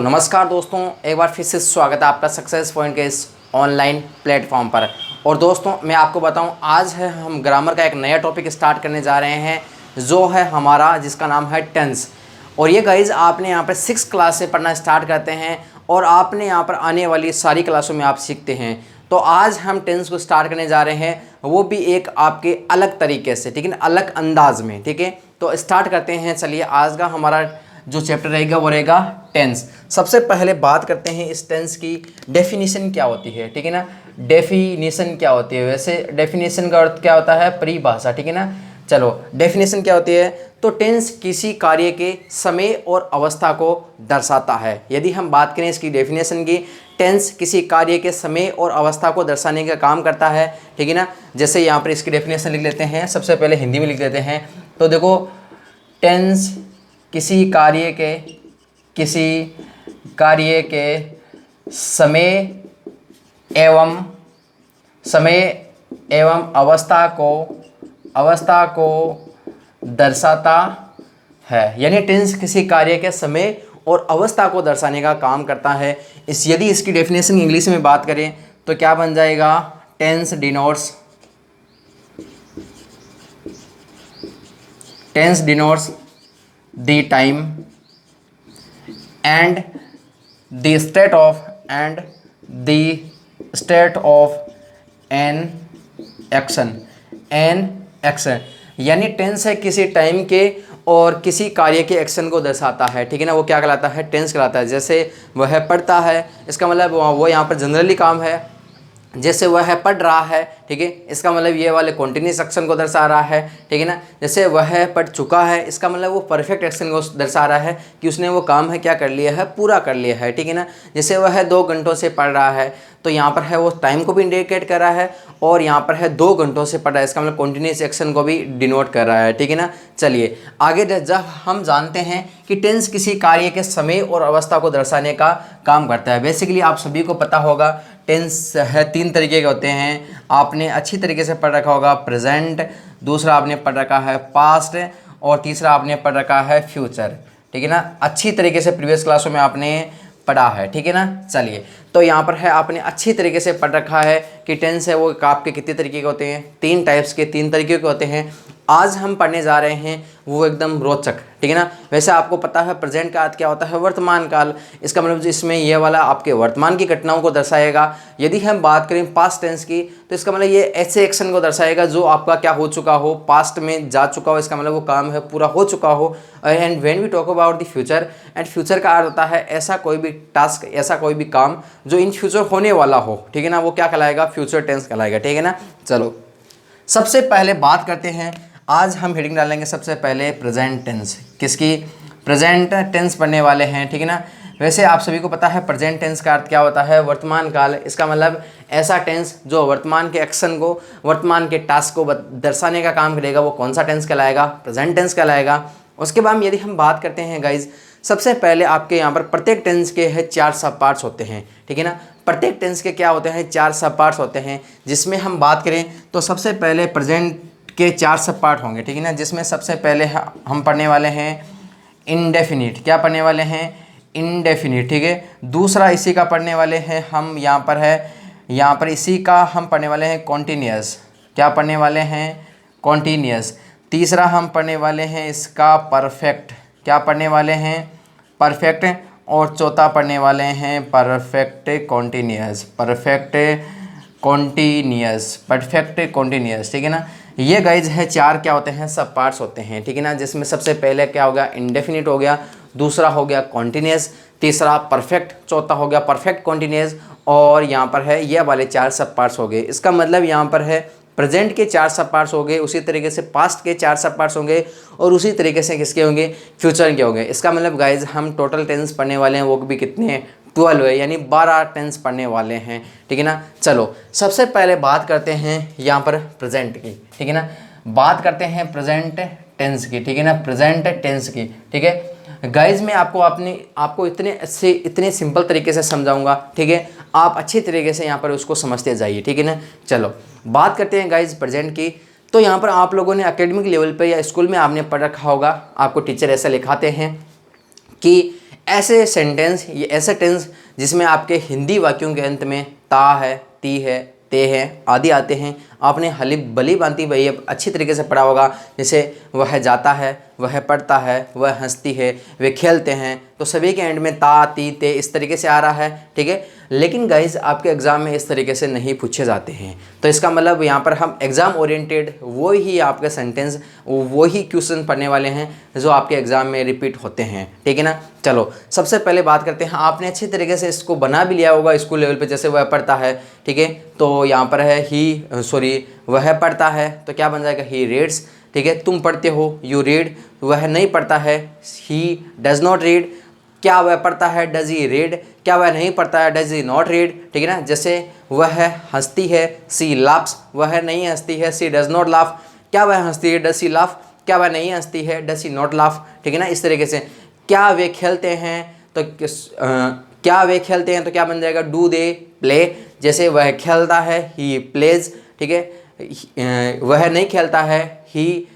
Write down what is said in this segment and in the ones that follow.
नमस्कार दोस्तों, एक बार फिर से स्वागत है आपका सक्सेस पॉइंट के इस ऑनलाइन प्लेटफॉर्म पर। और दोस्तों मैं आपको बताऊं, आज है हम ग्रामर का एक नया टॉपिक स्टार्ट करने जा रहे हैं जो है हमारा, जिसका नाम है टेंस। और ये गाइज आपने यहाँ पर 6 क्लास से पढ़ना स्टार्ट करते हैं और आपने यहाँ पर आने वाली सारी क्लासों में आप सीखते हैं। तो आज हम टेंस को स्टार्ट करने जा रहे हैं, वो भी एक आपके अलग तरीके से, ठीक है ना, अलग अंदाज में। ठीक है, तो स्टार्ट करते हैं। चलिए, आज का हमारा जो चैप्टर रहेगा वो रहेगा टेंस। सबसे पहले बात करते हैं इस टेंस की डेफिनेशन क्या होती है। ठीक है ना, डेफिनेशन क्या होती है। वैसे डेफिनेशन का अर्थ क्या होता है, परिभाषा। ठीक है ना, चलो डेफिनेशन क्या होती है। तो टेंस किसी कार्य के समय और अवस्था को दर्शाता है। यदि हम बात करें इसकी डेफिनेशन की, टेंस किसी कार्य के समय और अवस्था को दर्शाने का काम करता है। ठीक है ना, जैसे यहाँ पर इसकी डेफिनेशन लिख लेते हैं, सबसे पहले हिंदी में लिख देते हैं। तो देखो, टेंस किसी कार्य के समय एवं अवस्था को दर्शाता है। यानी टेंस किसी कार्य के समय और अवस्था को दर्शाने का काम करता है। यदि इसकी डेफिनेशन इंग्लिश में बात करें तो क्या बन जाएगा, tense denotes the time and the state of an action यानी टेंस है किसी टाइम के और किसी कार्य के एक्शन को दर्शाता है। ठीक है ना, वो क्या कहलाता है, टेंस कहलाता है। जैसे वह पढ़ता है, इसका मतलब वो यहाँ पर जनरली काम है। जैसे वह पढ़ रहा है, ठीक है, इसका मतलब ये वाले कॉन्टिन्यूस एक्शन को दर्शा रहा है। ठीक है ना, जैसे वह पढ़ चुका है, इसका मतलब वो परफेक्ट एक्शन को दर्शा रहा है कि उसने वो काम है क्या कर लिया है, पूरा कर लिया है। ठीक है ना, जैसे वह 2 घंटों से पढ़ रहा है, तो यहाँ पर है वो टाइम को भी इंडिकेट कर रहा है और यहाँ पर है 2 घंटों से पढ़ रहा है, इसका मतलब कॉन्टिन्यूस एक्शन को भी डिनोट कर रहा है। ठीक है ना, चलिए आगे जब हम जानते हैं कि टेंस किसी कार्य के समय और अवस्था को दर्शाने का काम करता है। बेसिकली आप सभी को पता होगा टेंस है 3 तरीके के होते हैं। आपने अच्छी तरीके से पढ़ रखा होगा प्रेजेंट, दूसरा आपने पढ़ रखा है पास्ट और तीसरा आपने पढ़ रखा है फ्यूचर। ठीक है ना, अच्छी तरीके से प्रीवियस क्लासों में आपने पढ़ा है। ठीक है ना, चलिए तो यहाँ पर है आपने अच्छी तरीके से पढ़ रखा है कि टेंस है वो आपके कितने तरीके के होते हैं, 3 टाइप्स के, 3 तरीके के होते हैं। आज हम पढ़ने जा रहे हैं वो एकदम रोचक। ठीक है ना, वैसे आपको पता है प्रेजेंट का अर्थ क्या होता है, वर्तमान काल। इसका मतलब इसमें ये वाला आपके वर्तमान की घटनाओं को दर्शाएगा। यदि हम बात करें पास्ट टेंस की, तो इसका मतलब ये ऐसे एक्शन को दर्शाएगा जो आपका क्या हो चुका हो, पास्ट में जा चुका हो, इसका मतलब वो काम है पूरा हो चुका हो। And when we talk about the future, and future का अर्थ होता है ऐसा कोई भी टास्क, ऐसा कोई भी काम जो इन फ्यूचर होने वाला हो। ठीक है ना, वो क्या कहलाएगा, फ्यूचर टेंस कहलाएगा। ठीक है ना, चलो सबसे पहले बात करते हैं। आज हम हेडिंग डालेंगे सबसे पहले प्रेजेंट टेंस। किसकी, प्रेजेंट टेंस पढ़ने वाले हैं। ठीक है ना, वैसे आप सभी को पता है प्रेजेंट टेंस का अर्थ क्या होता है, वर्तमान काल। इसका मतलब ऐसा टेंस जो वर्तमान के एक्शन को, वर्तमान के टास्क को दर्शाने का काम करेगा, वो कौन सा टेंस कहलाएगा, प्रेजेंट टेंस कहलाएगा। उसके बाद यदि हम बात करते हैं गाइज, सबसे पहले आपके यहाँ पर प्रत्येक टेंस के है 4 सब पार्ट्स होते हैं। ठीक है ना, प्रत्येक टेंस के क्या होते हैं, 4 सब पार्ट्स होते हैं। जिसमें हम बात करें तो सबसे पहले प्रेजेंट के 4 सब पार्ट होंगे। ठीक है ना, जिसमें सबसे पहले हम पढ़ने वाले हैं इंडेफिनिट। क्या पढ़ने वाले हैं, इंडेफिनिट। ठीक है, दूसरा इसी का पढ़ने वाले हैं हम, यहाँ पर इसी का हम पढ़ने वाले हैं कॉन्टीन्यूअस। क्या पढ़ने वाले हैं, कॉन्टीन्यूअस। तीसरा हम पढ़ने वाले हैं इसका परफेक्ट। क्या पढ़ने वाले हैं, परफेक्ट। और चौथा पढ़ने वाले हैं परफेक्ट कॉन्टीन्यूअस। ठीक है ना, ये गाइज है 4 क्या होते हैं, सब पार्ट्स होते हैं। ठीक है ना, जिसमें सबसे पहले क्या हो गया, इंडेफिनिट हो गया, दूसरा हो गया कॉन्टीन्यूअस, तीसरा परफेक्ट, चौथा हो गया परफेक्ट कॉन्टीन्यूअस, और यहाँ पर है ये वाले 4 सब पार्ट्स हो गए। इसका मतलब यहाँ पर है प्रेजेंट के 4 सब पार्ट्स हो गए, उसी तरीके से पास्ट के 4 सब पार्ट्स होंगे, और उसी तरीके से किसके होंगे, फ्यूचर के होंगे। इसका मतलब गाइज हम टोटल टेंस पढ़ने वाले हैं, वो भी कितने, 12 है, यानी 12 टेंस पढ़ने वाले हैं। ठीक है ना, चलो सबसे पहले बात करते हैं यहाँ पर प्रेजेंट की। ठीक है ना, बात करते हैं प्रेजेंट टेंस की। ठीक है ना, प्रेजेंट टेंस की। ठीक है गाइज, मैं आपको इतने सिंपल तरीके से समझाऊंगा। ठीक है, आप अच्छी तरीके से यहाँ पर उसको समझते जाइए। ठीक है ना, चलो बात करते हैं गाइज प्रेजेंट की। तो यहाँ पर आप लोगों ने एकेडमिक लेवल पर या स्कूल में आपने पढ़ रखा होगा, आपको टीचर ऐसा लिखाते हैं कि ऐसे सेंटेंस, ये ऐसे टेंस जिसमें आपके हिंदी वाक्यों के अंत में ता है, ती है, ते है आदि आते हैं, आपने हली भली भांति वही अच्छी तरीके से पढ़ा होगा। जैसे वह जाता है, वह पढ़ता है, वह हंसती है, वे खेलते हैं, तो सभी के एंड में ता, ती, ते इस तरीके से आ रहा है, ठीक है। लेकिन गाइज आपके एग्ज़ाम में इस तरीके से नहीं पूछे जाते हैं, तो इसका मतलब यहाँ पर हम एग्ज़ाम ओरिएंटेड वो ही आपके सेंटेंस, वो ही क्वेश्चन पढ़ने वाले हैं जो आपके एग्ज़ाम में रिपीट होते हैं, ठीक है ना। चलो सबसे पहले बात करते हैं, आपने अच्छी तरीके से इसको बना भी लिया होगा स्कूल लेवल पे, जैसे वह पढ़ता है, ठीक है, तो यहाँ पर है वह पढ़ता है, तो क्या बन जाएगा, ही रीड्स, ठीक है। तुम पढ़ते हो, यू रीड। वह नहीं पढ़ता है, ही डज नॉट रीड। क्या वह पढ़ता है, डज ही रीड। क्या वह नहीं पढ़ता है, डज ही नॉट रीड, ठीक है ना। जैसे वह हंसती है, सी लाफ्स। वह नहीं हंसती है, सी डज नॉट लाफ। क्या वह हंसती है, डज सी लाफ। क्या वह नहीं हंसती है, डज सी नॉट लाफ, ठीक है ना। इस तरीके से क्या वे खेलते हैं, तो क्या वे खेलते हैं तो क्या बन जाएगा, डू दे प्ले। जैसे वह खेलता है, ही प्लेज, ठीक है। वह नहीं खेलता है, ही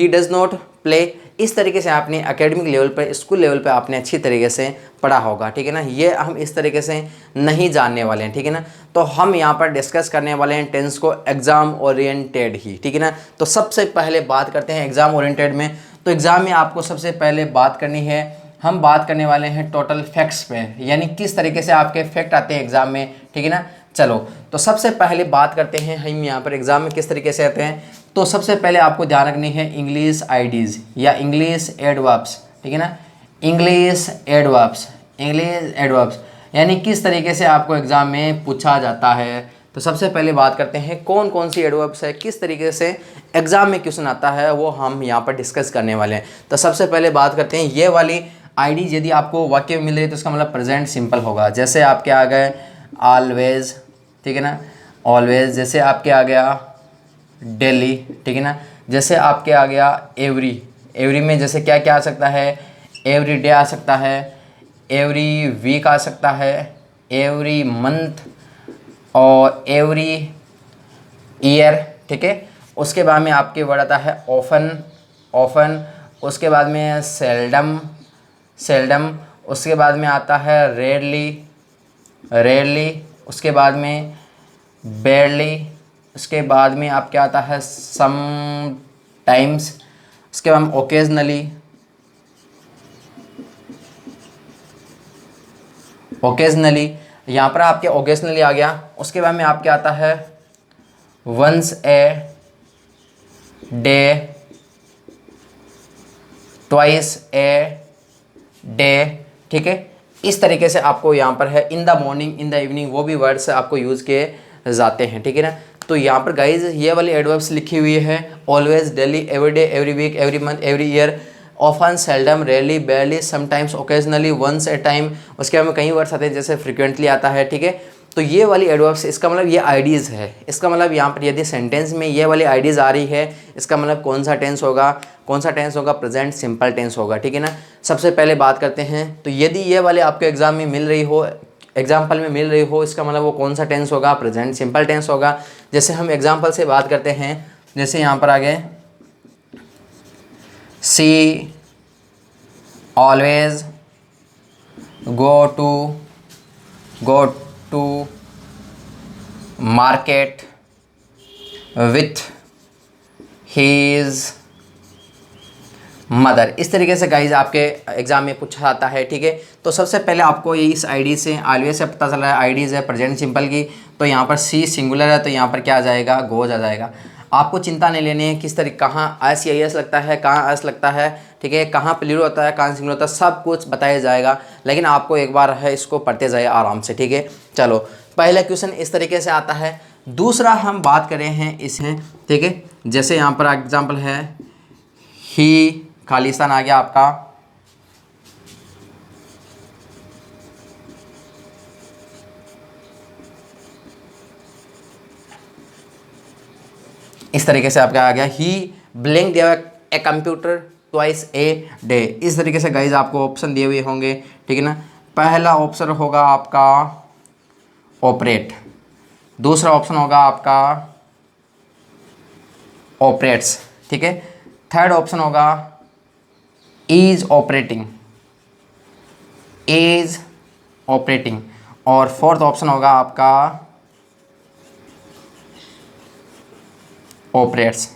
डज नॉट प्ले। इस तरीके से आपने एकेडमिक लेवल पर, स्कूल लेवल पर आपने अच्छी तरीके से पढ़ा होगा, ठीक है ना। ये हम इस तरीके से नहीं जानने वाले हैं, ठीक है ना। तो हम यहाँ पर डिस्कस करने वाले हैं टेंस को एग्ज़ाम ओरिएंटेड ही, ठीक है ना। तो सबसे पहले बात करते हैं एग्ज़ाम ओरिएंटेड में। तो एग्ज़ाम में आपको सबसे पहले बात करनी है, हम बात करने वाले हैं टोटल फैक्ट्स पे, यानी किस तरीके से आपके फैक्ट आते हैं एग्ज़ाम में, ठीक है ना। चलो तो सबसे पहले बात करते हैं हम यहाँ पर एग्ज़ाम में किस तरीके से आते हैं। तो सबसे पहले आपको ध्यान रखनी है इंग्लिश आईडीज़ या इंग्लिश एडवर्ब्स, ठीक है ना। इंग्लिश एडवर्ब्स यानी किस तरीके से आपको एग्ज़ाम में पूछा जाता है। तो सबसे पहले बात करते हैं कौन कौन सी एडवर्ब्स है, किस तरीके से एग्ज़ाम में क्वेश्चन आता है, वो हम यहाँ पर डिस्कस करने वाले हैं। तो सबसे पहले बात करते हैं ये वाली आईडी यदि आपको वाक्य में मिल रही है तो इसका मतलब प्रेजेंट सिंपल होगा। जैसे आपके आ गए ऑलवेज, ठीक है ना, ऑलवेज। जैसे आपके आ गया डेली, ठीक है ना। जैसे आपके आ गया एवरी, एवरी में जैसे क्या क्या आ सकता है, एवरी डे आ सकता है, एवरी वीक आ सकता है, एवरी मंथ और एवरी ईयर, ठीक है। उसके बाद में आपके वर्ड आता है ऑफन। उसके बाद में सेल्डम। उसके बाद में आता है रेयरली। उसके बाद में बेयरली। उसके बाद में आपके आता है सम टाइम्स। उसके बाद में ओकेजनली। यहाँ पर आपके ओकेजनली आ गया। उसके बाद में आपके आता है once a day, twice a day, ठीक है। इस तरीके से आपको यहाँ पर है in the morning, in the evening, वो भी वर्ड्स आपको यूज़ किए जाते हैं, ठीक है ना। तो यहाँ पर गाइज ये वाली एडवर्ब्स लिखी हुई है, always, daily, every day, every week, every month, every year, often, seldom, rarely, barely, sometimes, occasionally, once a time. उसके बाद में कई वर्ड्स आते हैं जैसे फ्रिक्वेंटली आता है, ठीक है। तो ये वाली एडवर्ब्स, इसका मतलब ये आईडीज़ है। इसका मतलब यहाँ पर यदि सेंटेंस में ये वाली आईडीज़ आ रही है, इसका मतलब कौन सा टेंस होगा, प्रेजेंट सिंपल टेंस होगा, ठीक है ना। सबसे पहले बात करते हैं, तो यदि ये वाले आपके एग्जाम में मिल रही हो, एग्जाम्पल में मिल रही हो, इसका मतलब वो कौन सा टेंस होगा, प्रेजेंट सिंपल टेंस होगा। जैसे हम एग्जाम्पल से बात करते हैं, जैसे यहाँ पर आ गए she always go to market with his mother. इस तरीके से गाइज आपके एग्जाम में पूछा जाता है, ठीक है। तो सबसे पहले आपको ये इस आईडी से, ऑलवेज से पता चला है आईडीज़ है प्रेजेंट सिंपल की। तो यहाँ पर सी सिंगुलर है, तो यहाँ पर क्या आ जाएगा, गोज आ जाएगा। आपको चिंता नहीं लेनी है किस तरीके, कहाँ एस या एस लगता है, कहाँ एस लगता है, ठीक है, कहाँ प्लूरल होता है, कहाँ सिंगुलर होता है, सब कुछ बताया जाएगा। लेकिन आपको एक बार है इसको पढ़ते जाइए आराम से, ठीक है। चलो पहला क्वेश्चन इस तरीके से आता है। दूसरा हम बात करें हैं इसमें, ठीक है। जैसे यहाँ पर एग्जाम्पल है ही, खालिस्तान आ गया आपका, इस तरीके से आपका आ गया he blinked a computer twice a day. इस तरीके से गाइज आपको ऑप्शन दिए हुए होंगे, ठीक है ना। पहला ऑप्शन होगा आपका ऑपरेट, दूसरा ऑप्शन होगा आपका ऑपरेट्स, ठीक है। थर्ड ऑप्शन होगा इज ऑपरेटिंग, इज ऑपरेटिंग, और फोर्थ ऑप्शन होगा आपका ऑपरेट्स।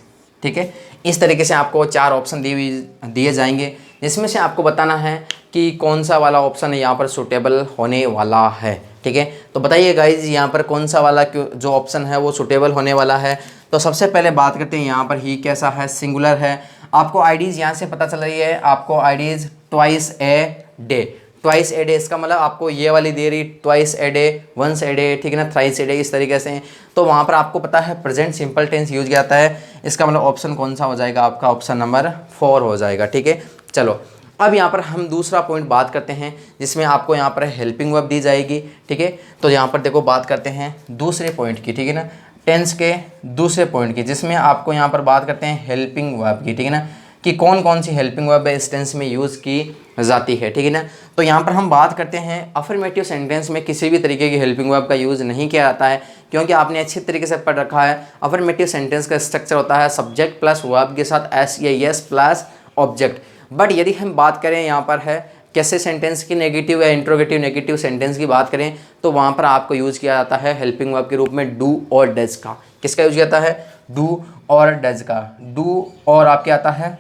ठीक है, इस तरीके से आपको 4 ऑप्शन दिए जाएंगे, जिसमें से आपको बताना है कि कौन सा वाला ऑप्शन यहाँ पर सूटेबल होने वाला है। ठीक है, तो बताइए गाइज यहाँ पर कौन सा वाला जो ऑप्शन है वो सूटेबल होने वाला है। तो सबसे पहले बात करते हैं यहाँ पर ही कैसा है, सिंगुलर है। आपको आईडीज़ यहाँ से पता चल रही है, आपको IDs twice a day, twice a day, इसका मतलब आपको ये वाली दे रही twice a day, once a day, ठीक है ना, थ्राइस ए डे, इस तरीके से। तो वहाँ पर आपको पता है प्रेजेंट सिंपल टेंस यूज किया जाता है, इसका मतलब ऑप्शन कौन सा हो जाएगा आपका, ऑप्शन नंबर 4 हो जाएगा। ठीक है, चलो अब यहाँ पर हम दूसरा पॉइंट बात करते हैं, जिसमें आपको यहाँ पर हेल्पिंग वर्ब दी जाएगी। ठीक है, तो यहाँ पर देखो बात करते हैं दूसरे पॉइंट की, ठीक है ना, टेंस के दूसरे पॉइंट की, जिसमें आपको यहाँ पर बात करते हैं हेल्पिंग वर्ब की। ठीक है ना, कि कौन कौन सी हेल्पिंग वर्ब इस टेंस में यूज़ की जाती है। ठीक है ना, तो यहाँ पर हम बात करते हैं अफर्मेटिव सेंटेंस में किसी भी तरीके की हेल्पिंग वर्ब का यूज़ नहीं किया जाता है, क्योंकि आपने अच्छी तरीके से पढ़ रखा है अफर्मेटिव सेंटेंस का स्ट्रक्चर होता है सब्जेक्ट प्लस वर्ब के साथ एस प्लस ऑब्जेक्ट। बट यदि हम बात करें यहाँ पर है कैसे सेंटेंस की, नेगेटिव या इंट्रोगेटिव नेगेटिव सेंटेंस की बात करें, तो वहाँ पर आपको यूज़ किया जाता है हेल्पिंग वर्ब के रूप में डू और डज का। किसका यूज किया जाता है, डू और डज का, डू और आपके आता है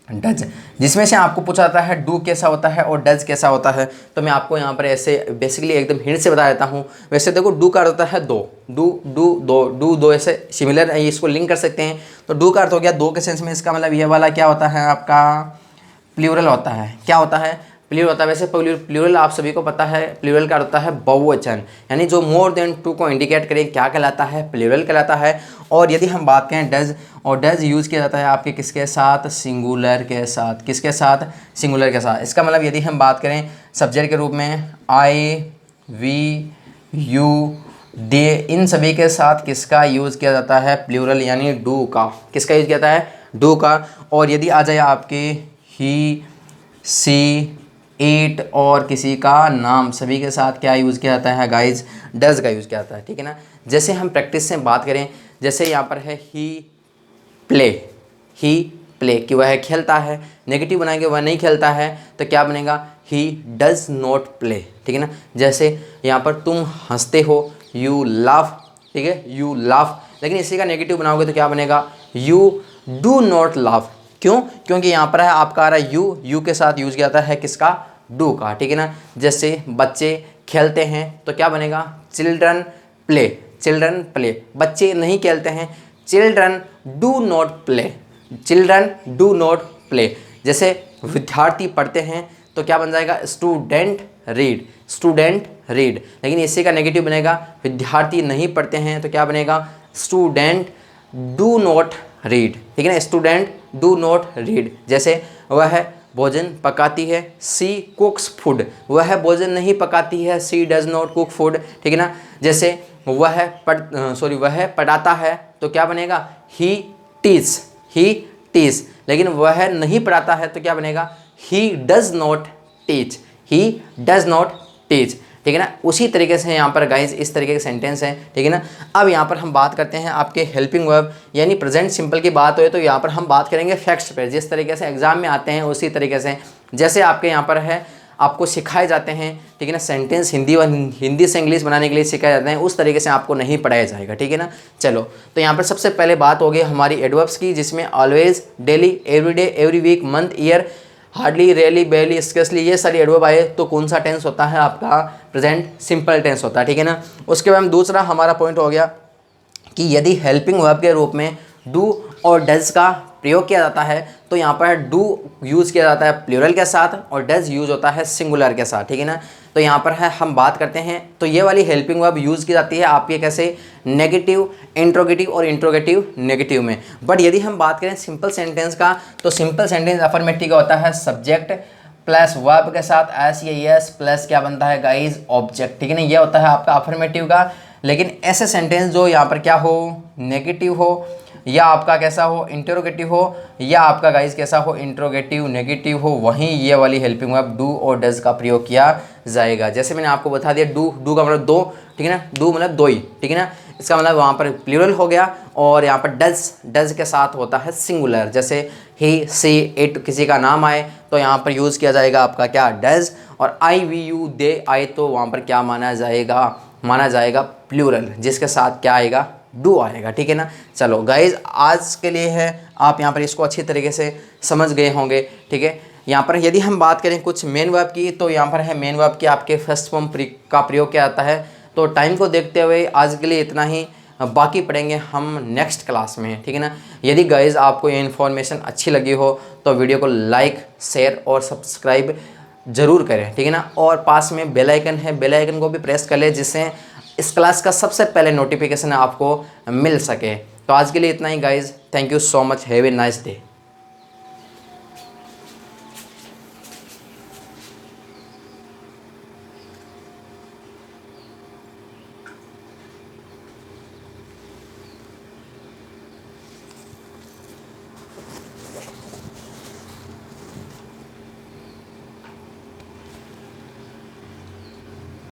डज, जिसमें से आपको पूछा जाता है डू कैसा होता है और डज कैसा होता है। तो मैं आपको यहाँ पर ऐसे बेसिकली एकदम हिंट से बता देता हूँ। वैसे देखो डू का अर्थ होता है दो, दो ऐसे सिमिलर है, इसको लिंक कर सकते हैं। तो डू का अर्थ हो गया दो के सेंस में, इसका मतलब ये वाला क्या होता है आपका प्लूरल होता है। क्या होता है, प्लूरल होता है। वैसे प्लूरल आप सभी को पता है, प्लूरल का होता है बहुवचन, यानी जो मोर देन 2 को इंडिकेट करें क्या कहलाता है, प्लूरल कहलाता है। और यदि हम बात करें डज, और डज यूज़ किया जाता है आपके किसके साथ, सिंगुलर के साथ। किसके साथ, सिंगुलर के साथ। इसका मतलब यदि हम बात करें सब्जेक्ट के रूप में आई, वी, यू, दे, इन सभी के साथ किसका यूज़ किया जाता है, प्लूरल यानी डू का। किसका यूज़ किया जाता है, डू का। और यदि आ जाए आपके ही, सी, इट और किसी का नाम, सभी के साथ क्या यूज़ किया जाता है गाइज, डज का यूज़ किया जाता है। ठीक है ना, जैसे हम प्रैक्टिस से बात करें, जैसे यहाँ पर है ही प्ले कि वह खेलता है, नेगेटिव बनाएंगे वह नहीं खेलता है, तो क्या बनेगा, ही डज नॉट प्ले। ठीक है ना, जैसे यहाँ पर तुम हंसते हो, यू लाफ, ठीक है, यू लाफ, लेकिन इसी का नेगेटिव बनाओगे तो क्या बनेगा, यू डू नॉट लाफ। क्यों, क्योंकि यहाँ पर है आपका आ रहा है यू के साथ यूज़ किया जाता है किसका, डू का। ठीक है ना, जैसे बच्चे खेलते हैं तो क्या बनेगा, चिल्ड्रन प्ले, बच्चे नहीं खेलते हैं, चिल्ड्रन डू नॉट प्ले। जैसे विद्यार्थी पढ़ते हैं तो क्या बन जाएगा, स्टूडेंट रीड, लेकिन इसी का नेगेटिव बनेगा, विद्यार्थी नहीं पढ़ते हैं तो क्या बनेगा, स्टूडेंट डू नॉट रीड। ठीक है ना, स्टूडेंट डू नॉट रीड। जैसे वह भोजन पकाती है, सी कुक्स फूड, वह भोजन नहीं पकाती है, सी डज नॉट कुक फूड। ठीक है ना, जैसे वह पढ़ाता है तो क्या बनेगा, ही टीच, लेकिन वह नहीं पढ़ाता है तो क्या बनेगा, ही डज नॉट टीच। ठीक है ना, उसी तरीके से यहाँ पर गाइज इस तरीके के सेंटेंस हैं। ठीक है ना, अब यहाँ पर हम बात करते हैं आपके हेल्पिंग वर्ब यानी प्रेजेंट सिंपल की बात हो तो यहाँ पर हम बात करेंगे फैक्ट्स पे, जिस तरीके से एग्जाम में आते हैं उसी तरीके से। जैसे आपके यहाँ पर है आपको सिखाए जाते हैं, ठीक है ना, सेंटेंस हिंदी से इंग्लिश बनाने के लिए सिखाए जाते हैं, उस तरीके से आपको नहीं पढ़ाया जाएगा। ठीक है ना, चलो तो यहाँ पर सबसे पहले बात होगी हमारी एडवर्ब्स की, जिसमें always, daily, everyday, every week, month, year, hardly, rarely, barely, scarcely, ये सारी एडवर्ब आए तो कौन सा टेंस होता है आपका, प्रेजेंट सिंपल टेंस होता है। ठीक है ना, उसके बाद दूसरा हमारा पॉइंट हो गया कि यदि हेल्पिंग वर्ब के रूप में डू और डज का प्रयोग किया जाता है तो यहाँ पर डू यूज़ किया जाता है प्लूरल के साथ और डज यूज़ होता है सिंगुलर के साथ। ठीक है ना, तो यहाँ पर है हम बात करते हैं तो ये वाली हेल्पिंग वर्ब यूज़ की जाती है आपके कैसे, नेगेटिव, इंट्रोगेटिव और इंट्रोगेटिव नेगेटिव में। बट यदि हम बात करें सिंपल सेंटेंस का तो सिंपल सेंटेंस अफर्मेटिव का होता है सब्जेक्ट प्लस वर्ब के साथ एस प्लस क्या बनता है गाइज, ऑब्जेक्ट। ठीक है ना, ये होता है आपका अफर्मेटिव का। लेकिन ऐसे सेंटेंस जो यहाँ पर क्या हो, नेगेटिव हो या आपका कैसा हो, इंटरोगेटिव हो, या आपका गाइज कैसा हो, इंट्रोगेटिव नेगेटिव हो, वहीं ये वाली हेल्पिंग वर्ब डू और डज का प्रयोग किया जाएगा। जैसे मैंने आपको बता दिया डू का मतलब दो, ठीक है ना, डू मतलब दो ही। ठीक है ना, इसका मतलब वहाँ पर प्लूरल हो गया और यहाँ पर डज के साथ होता है सिंगुलर। जैसे ही, सी, इट किसी का नाम आए तो यहाँ पर यूज़ किया जाएगा आपका क्या, डज। और आई, वी, यू, दे आए तो वहाँ पर क्या माना जाएगा प्लूरल, जिसके साथ क्या आएगा, डू आएगा। ठीक है ना। चलो गाइज आज के लिए है, आप यहाँ पर इसको अच्छी तरीके से समझ गए होंगे। ठीक है। यहाँ पर यदि हम बात करें कुछ मेन वर्ब की, तो यहाँ पर है मेन वर्ब की आपके फर्स्ट फॉर्म का प्रयोग क्या आता है। तो टाइम को देखते हुए आज के लिए इतना ही, बाकी पढ़ेंगे हम नेक्स्ट क्लास में। ठीक है ना। यदि गाइज आपको ये इन्फॉर्मेशन अच्छी लगी हो तो वीडियो को लाइक, शेयर और सब्सक्राइब ज़रूर करें। ठीक है ना। और पास में बेल आइकन है, बेल आइकन को भी प्रेस कर ले, जिससे इस क्लास का सबसे पहले नोटिफिकेशन आपको मिल सके। तो आज के लिए इतना ही guys, thank you so much, have a nice day.